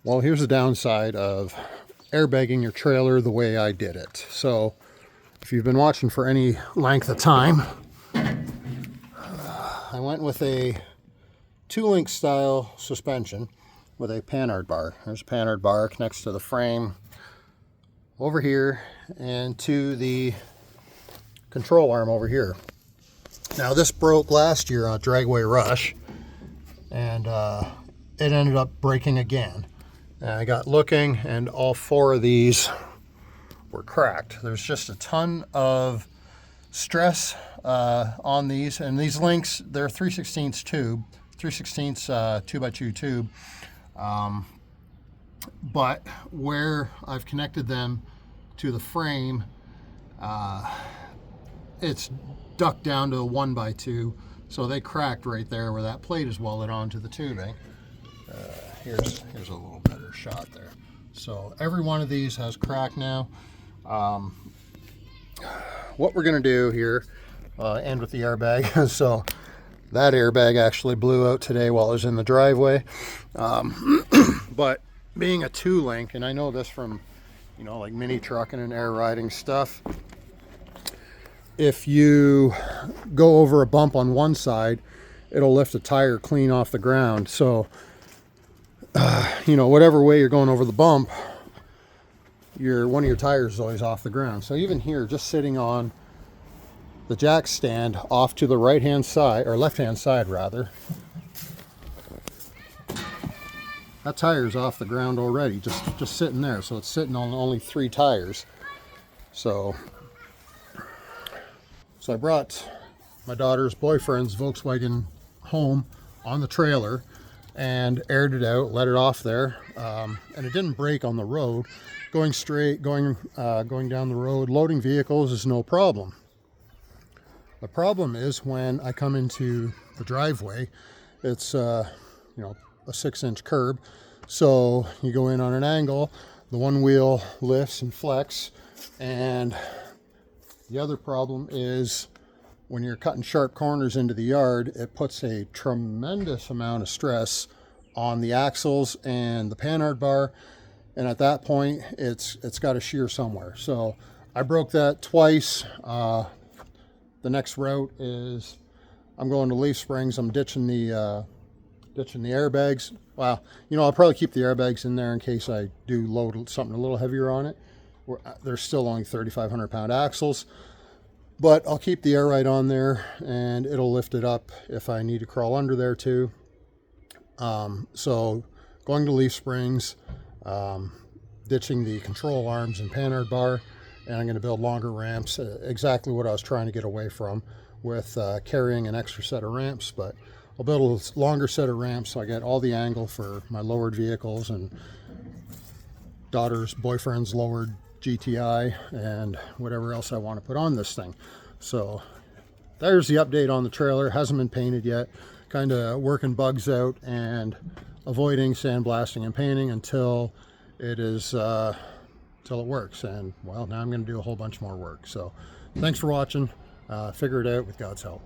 Well, here's the downside of airbagging your trailer the way I did it. So if you've been watching for any length of time, I went with a two-link style suspension with a Panhard bar. There's a Panhard bar, connects to the frame over here and to the control arm over here. Now this broke last year on Dragway Rush, and it ended up breaking again. And I got looking, and all four of these were cracked. There's just a ton of stress on these, and these links, they're 3/16 tube, 3/16 2x2 tube, but where I've connected them to the frame, it's ducked down to a 1x2, so they cracked right there where that plate is welded onto the tubing. Here's a little better shot there. So every one of these has cracked now. What we're going to do here, end with the airbag. So that airbag actually blew out today while I was in the driveway. But being a two-link, and I know this from, you know, like mini trucking and air riding stuff, if you go over a bump on one side, it'll lift a tire clean off the ground. So you know, whatever way you're going over the bump, one of your tires is always off the ground. So even here, just sitting on the jack stand off to the right hand side, or left hand side rather, that tire's off the ground already, just sitting there. So it's sitting on only 3 tires. So I brought my daughter's boyfriend's Volkswagen home on the trailer and aired it out, let it off there, and it didn't break on the road. Going straight, going down the road, loading vehicles is no problem. The problem is when I come into the driveway, it's you know, a 6-inch curb, so you go in on an angle, the one wheel lifts and flex, and the other problem is when you're cutting sharp corners into the yard, it puts a tremendous amount of stress on the axles and the Panhard bar, and at that point it's got to shear somewhere. So I broke that twice. The next route is I'm going to Leaf Springs. I'm ditching the airbags. Well, you know, I'll probably keep the airbags in there in case I do load something a little heavier on it. There's still only 3,500 pound axles, but I'll keep the air ride on there and it'll lift it up if I need to crawl under there too. So going to Leaf Springs, ditching the control arms and Panhard bar, and I'm going to build longer ramps, exactly what I was trying to get away from with carrying an extra set of ramps. But I'll build a longer set of ramps so I get all the angle for my lowered vehicles and daughter's boyfriend's lowered GTI and whatever else I want to put on this thing. So there's the update on the trailer. It hasn't been painted yet. Kind of working bugs out and avoiding sandblasting and painting until it works. And well, now I'm going to do a whole bunch more work. So thanks for watching. Figure it out with God's help.